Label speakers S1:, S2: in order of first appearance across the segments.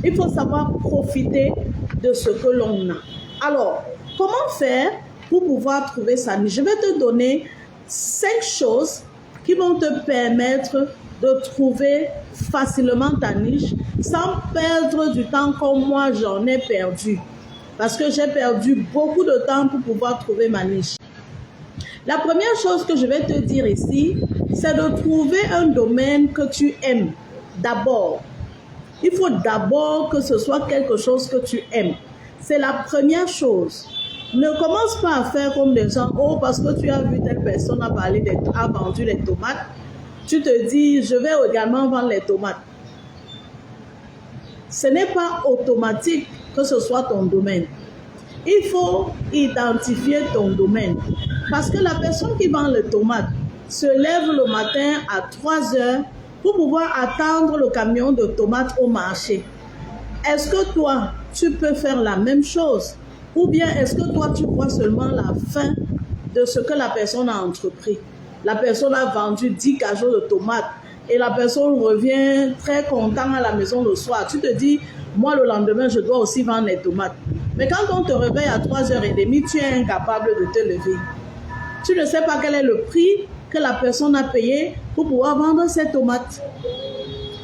S1: Il faut savoir profiter de ce que l'on a. Alors, comment faire pour pouvoir trouver sa niche? Je vais te donner 5 choses qui vont te permettre de trouver facilement ta niche sans perdre du temps comme moi j'en ai perdu. Parce que j'ai perdu beaucoup de temps pour pouvoir trouver ma niche. La première chose que je vais te dire ici, c'est de trouver un domaine que tu aimes d'abord. Il faut d'abord que ce soit quelque chose que tu aimes. C'est la première chose. Ne commence pas à faire comme des gens, oh, parce que tu as vu telle personne a vendu les tomates, tu te dis, je vais également vendre les tomates. Ce n'est pas automatique que ce soit ton domaine. Il faut identifier ton domaine. Parce que la personne qui vend les tomates se lève le matin à 3 heures pour pouvoir attendre le camion de tomates au marché. Est-ce que toi, tu peux faire la même chose? Ou bien est-ce que toi, tu vois seulement la fin de ce que la personne a entrepris? La personne a vendu 10 cajots de tomates et la personne revient très content à la maison le soir. Tu te dis, moi le lendemain, je dois aussi vendre les tomates. Mais quand on te réveille à 3h30, tu es incapable de te lever. Tu ne sais pas quel est le prix que la personne a payé pour pouvoir vendre ses tomates.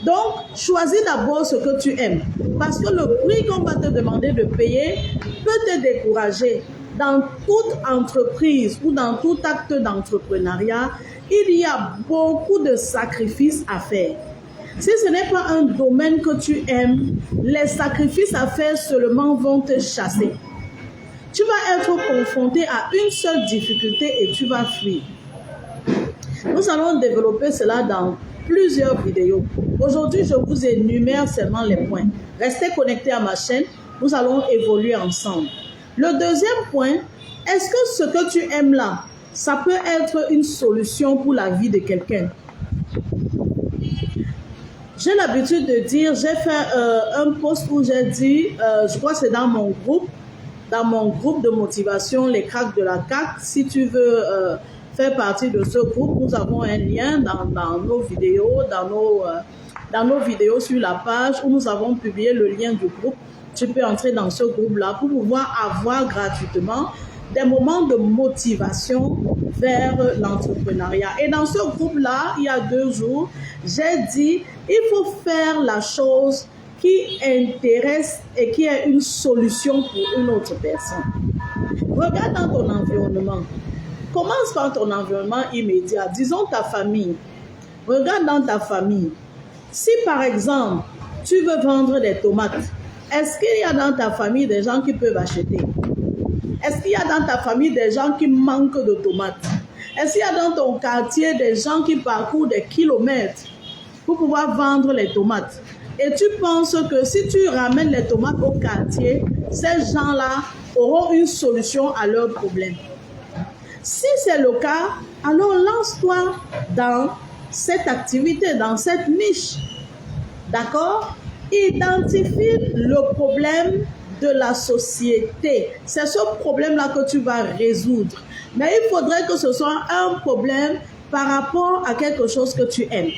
S1: Donc, choisis d'abord ce que tu aimes. Parce que le prix qu'on va te demander de payer peut te décourager. Dans toute entreprise ou dans tout acte d'entrepreneuriat, il y a beaucoup de sacrifices à faire. Si ce n'est pas un domaine que tu aimes, les sacrifices à faire seulement vont te chasser. Tu vas être confronté à une seule difficulté et tu vas fuir. Nous allons développer cela dans plusieurs vidéos. Aujourd'hui, je vous énumère seulement les points. Restez connectés à ma chaîne, nous allons évoluer ensemble. Le deuxième point, est-ce que ce que tu aimes là, ça peut être une solution pour la vie de quelqu'un? J'ai l'habitude de dire, j'ai fait un post où j'ai dit, je crois que c'est dans mon groupe de motivation, les cracks de la CAC. Si tu veux faire partie de ce groupe, nous avons un lien dans nos vidéos, dans nos vidéos sur la page où nous avons publié le lien du groupe. Tu peux entrer dans ce groupe-là pour pouvoir avoir gratuitement des moments de motivation vers l'entrepreneuriat. Et dans ce groupe-là, il y a 2 jours, j'ai dit, il faut faire la chose qui intéresse et qui est une solution pour une autre personne. Regarde dans ton environnement. Commence par ton environnement immédiat. Disons ta famille. Regarde dans ta famille. Si par exemple, tu veux vendre des tomates, est-ce qu'il y a dans ta famille des gens qui peuvent acheter? Est-ce qu'il y a dans ta famille des gens qui manquent de tomates? Est-ce qu'il y a dans ton quartier des gens qui parcourent des kilomètres pour pouvoir vendre les tomates? Et tu penses que si tu ramènes les tomates au quartier, ces gens-là auront une solution à leurs problèmes? Si c'est le cas, alors lance-toi dans cette activité, dans cette niche. D'accord? Identifie le problème de la société. C'est ce problème-là que tu vas résoudre. Mais il faudrait que ce soit un problème par rapport à quelque chose que tu aimes.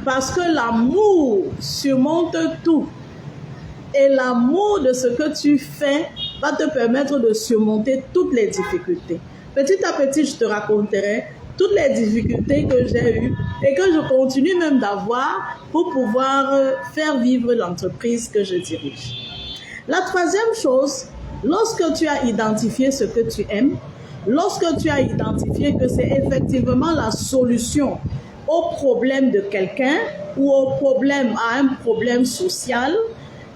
S1: Parce que l'amour surmonte tout. Et l'amour de ce que tu fais va te permettre de surmonter toutes les difficultés. Petit à petit, je te raconterai toutes les difficultés que j'ai eues et que je continue même d'avoir pour pouvoir faire vivre l'entreprise que je dirige. La troisième chose, lorsque tu as identifié ce que tu aimes, lorsque tu as identifié que c'est effectivement la solution au problème de quelqu'un ou à un problème social,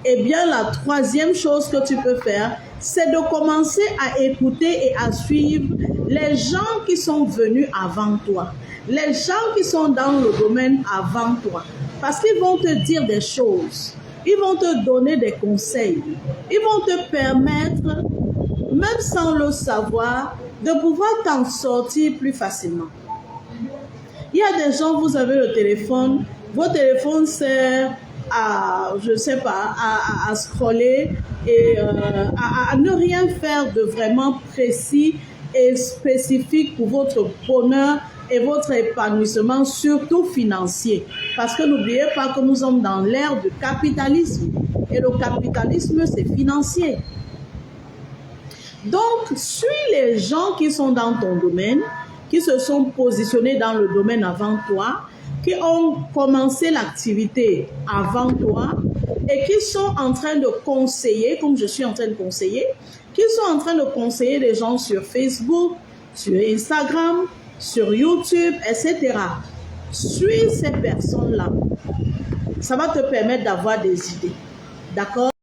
S1: eh bien la troisième chose que tu peux faire, c'est de commencer à écouter et à suivre les gens qui sont venus avant toi, les gens qui sont dans le domaine avant toi, parce qu'ils vont te dire des choses, ils vont te donner des conseils, ils vont te permettre, même sans le savoir, de pouvoir t'en sortir plus facilement. Il y a des gens, vous avez le téléphone, votre téléphone sert à, je ne sais pas, à scroller et à ne rien faire de vraiment précis et spécifique pour votre bonheur et votre épanouissement, surtout financier. Parce que n'oubliez pas que nous sommes dans l'ère du capitalisme. Et le capitalisme, c'est financier. Donc, suis les gens qui sont dans ton domaine, qui se sont positionnés dans le domaine avant toi, qui ont commencé l'activité avant toi et qui sont en train de conseiller, comme je suis en train de conseiller, qui sont en train de conseiller les gens sur Facebook, sur Instagram, sur YouTube, etc. Suis ces personnes-là. Ça va te permettre d'avoir des idées. D'accord?